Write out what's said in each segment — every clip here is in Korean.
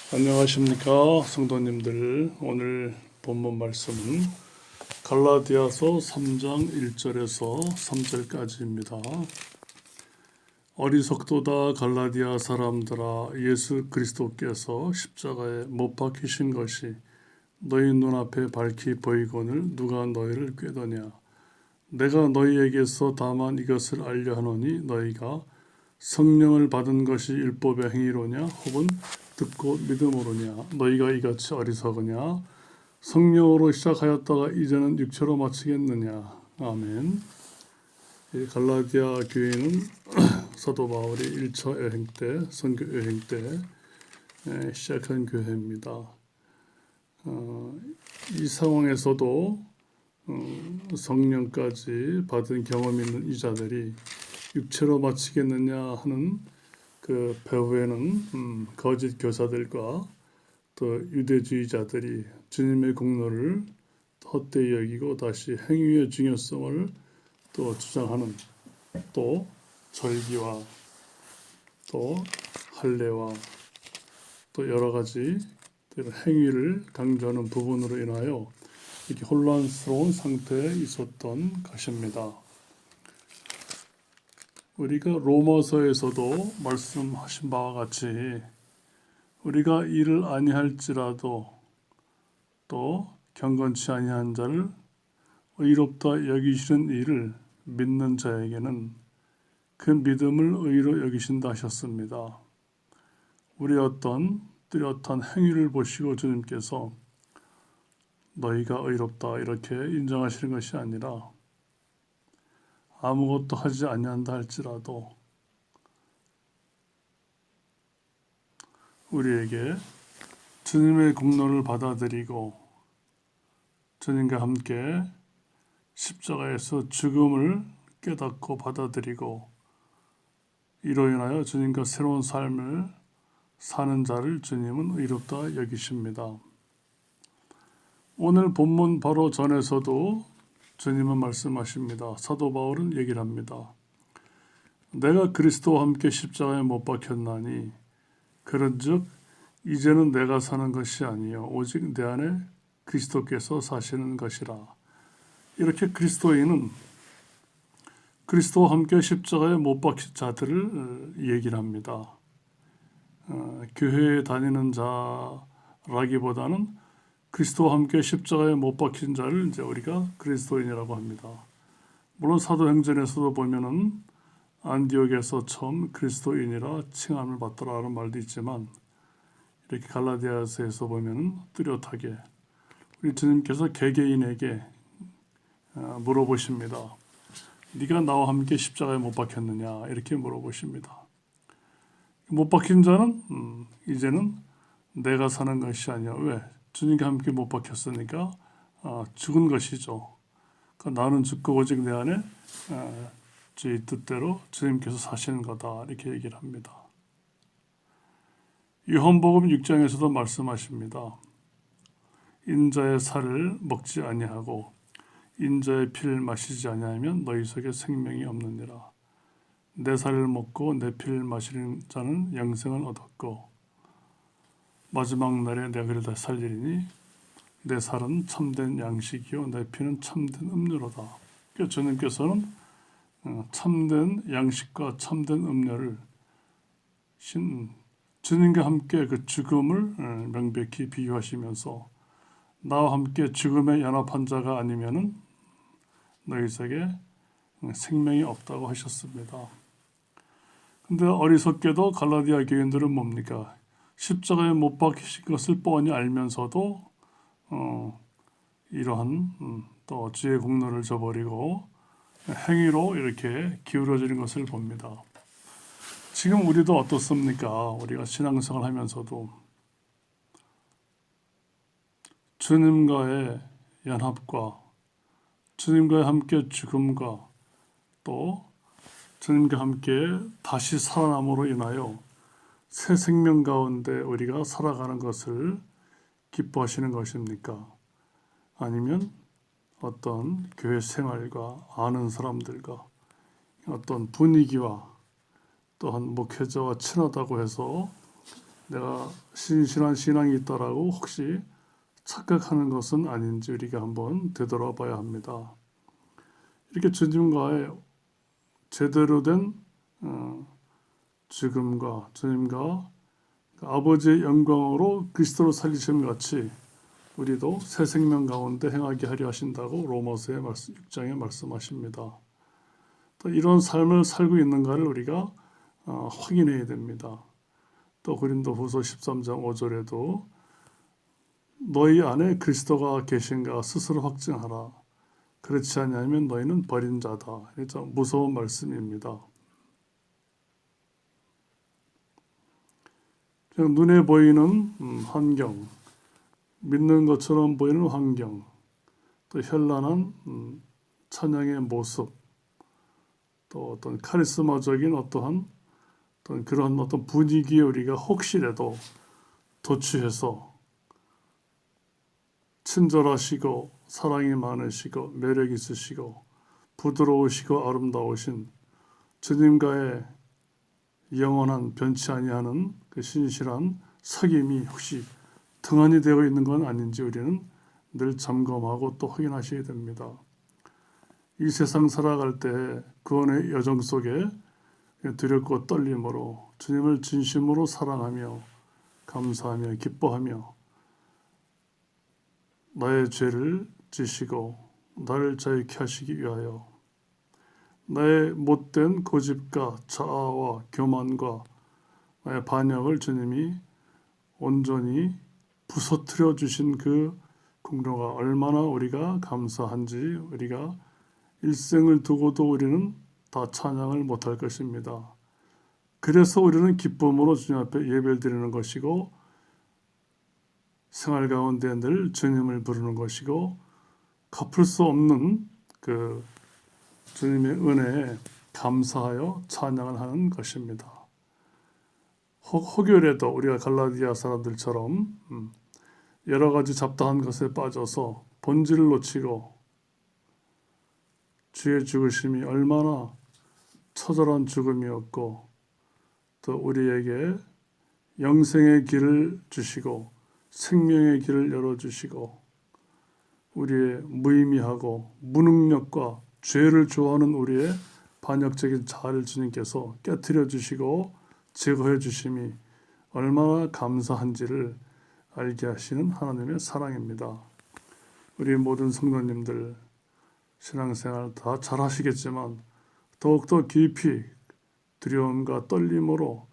안녕하십니까 성도님들. 오늘 본문 말씀은 갈라디아서 3장 1절에서 3절까지입니다. 어리석도다 갈라디아 사람들아, 예수 그리스도께서 십자가에 못 박히신 것이 너희 눈앞에 밝히 보이거늘 누가 너희를 꾀더냐. 내가 너희에게서 다만 이것을 알려 하노니 너희가 성령을 받은 것이 율법의 행위로냐 혹은 듣고 믿음으로냐. 너희가 이같이 어리석으냐. 성령으로 시작하였다가 이제는 육체로 마치겠느냐. 아멘. 갈라디아 교회는 사도 바울이 1차 여행 때, 선교 여행 때 시작한 교회입니다. 이 상황에서도 성령까지 받은 경험이 있는 이 자들이 육체로 마치겠느냐 하는 그 배후에는 거짓 교사들과 또 유대주의자들이 주님의 공로를 헛되이 여기고 다시 행위의 중요성을 또 주장하는, 또 절기와 또 할례와 또 여러 가지 행위를 강조하는 부분으로 인하여 이렇게 혼란스러운 상태에 있었던 것입니다. 우리가 로마서에서도 말씀하신 바와 같이 우리가 이를 아니할지라도 또 경건치 아니한 자를 의롭다 여기시는 일을 믿는 자에게는 그 믿음을 의로 여기신다 하셨습니다. 우리의 어떤 뚜렷한 행위를 보시고 주님께서 너희가 의롭다 이렇게 인정하시는 것이 아니라 아무것도 하지 아니한다 할지라도 우리에게 주님의 공로를 받아들이고 주님과 함께 십자가에서 죽음을 깨닫고 받아들이고 이로 인하여 주님과 새로운 삶을 사는 자를 주님은 의롭다 여기십니다. 오늘 본문 바로 전에서도 주님은 말씀하십니다. 사도 바울은 얘기를 합니다. 내가 그리스도와 함께 십자가에 못 박혔나니 그런즉 이제는 내가 사는 것이 아니요 오직 내 안에 그리스도께서 사시는 것이라. 이렇게 그리스도인은 그리스도와 함께 십자가에 못 박힌 자들을 얘기를 합니다. 교회에 다니는 자라기보다는 그리스도와 함께 십자가에 못 박힌 자를 이제 우리가 그리스도인이라고 합니다. 물론 사도행전에서도 보면은 안디옥에서 처음 그리스도인이라 칭함을 받더라라는 말도 있지만 이렇게 갈라디아서에서 보면은 뚜렷하게 우리 주님께서 개개인에게 물어보십니다. 네가 나와 함께 십자가에 못 박혔느냐 이렇게 물어보십니다. 못 박힌 자는 이제는 내가 사는 것이 아니야. 왜? 주님과 함께 못 박혔으니까 죽은 것이죠. 그러니까 나는 죽고 오직 내 안에 주의 뜻대로 주님께서 사시는 거다 이렇게 얘기를 합니다. 요한복음 6장에서도 말씀하십니다. 인자의 살을 먹지 아니하고 인자의 피를 마시지 아니하면 너희 속에 생명이 없느니라. 내 살을 먹고 내 피를 마시는 자는 영생을 얻었고 마지막 날에 내가 그를 다시 살리리니 내 살은 참된 양식이요 내 피는 참된 음료로다. 그러니까 주님께서는 참된 양식과 참된 음료를 주님과 함께 그 죽음을 명백히 비유하시면서 나와 함께 죽음에 연합한 자가 아니면은 너희 속에 생명이 없다고 하셨습니다. 근데 어리석게도 갈라디아 교인들은 뭡니까? 십자가에 못 박히신 것을 뻔히 알면서도 이러한 또 주의 공로를 저버리고 행위로 이렇게 기울어지는 것을 봅니다. 지금 우리도 어떻습니까? 우리가 신앙생활 하면서도 주님과의 연합과 주님과 함께 죽음과 또 주님과 함께 다시 살아남으로 인하여 새 생명 가운데 우리가 살아가는 것을 기뻐하시는 것입니까? 아니면 어떤 교회 생활과 아는 사람들과 어떤 분위기와 또한 목회자와 친하다고 해서 내가 신실한 신앙이 있다라고 혹시 착각하는 것은 아닌지 우리가 한번 되돌아봐야 합니다. 이렇게 주님과의 제대로 된 죽음과 주님과 아버지의 영광으로 그리스도로 살리심 같이 우리도 새 생명 가운데 행하게 하려 하신다고 로마서의 6장에 말씀하십니다. 또 이런 삶을 살고 있는가를 우리가 확인해야 됩니다. 또 고린도후서 13장 5절에도 너희 안에 그리스도가 계신가 스스로 확증하라. 그렇지 않으면 너희는 버린 자다. 참 무서운 말씀입니다. 그냥 눈에 보이는 환경, 믿는 것처럼 보이는 환경, 또 현란한 찬양의 모습, 또 어떤 카리스마적인 어떠한 그런 어떤 분위기에 우리가 혹시라도 도취해서 친절하시고 사랑이 많으시고 매력 있으시고 부드러우시고 아름다우신 주님과의 영원한 변치 아니하는 그 신실한 사귐이 혹시 등한히 되어 있는 건 아닌지 우리는 늘 점검하고 또 확인하셔야 됩니다. 이 세상 살아갈 때 구원의 여정 속에 두렵고 떨림으로 주님을 진심으로 사랑하며 감사하며 기뻐하며 나의 죄를 지시고 나를 자유케 하시기 위하여 나의 못된 고집과 자아와 교만과 나의 반역을 주님이 온전히 부서뜨려 주신 그 공로가 얼마나 우리가 감사한지 우리가 일생을 두고도 우리는 다 찬양을 못할 것입니다. 그래서 우리는 기쁨으로 주님 앞에 예배를 드리는 것이고 생활 가운데 늘 주님을 부르는 것이고 갚을 수 없는 그 주님의 은혜에 감사하여 찬양을 하는 것입니다. 혹여라도 우리가 갈라디아 사람들처럼 여러 가지 잡다한 것에 빠져서 본질을 놓치고 주의 죽으심이 얼마나 처절한 죽음이었고 또 우리에게 영생의 길을 주시고 생명의 길을 열어주시고 우리의 무의미하고 무능력과 죄를 좋아하는 우리의 반역적인 자아를 주님께서 깨트려 주시고 제거해 주심이 얼마나 감사한지를 알게 하시는 하나님의 사랑입니다. 우리 모든 성도님들 신앙생활 다 잘하시겠지만 더욱더 깊이 두려움과 떨림으로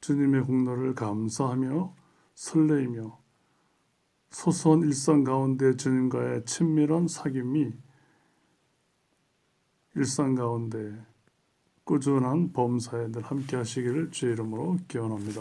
주님의 공로를 감사하며 설레이며 소소한 일상 가운데 주님과의 친밀한 사귐이 일상 가운데 꾸준한 범사에 늘 함께 하시기를 주의 이름으로 기원합니다.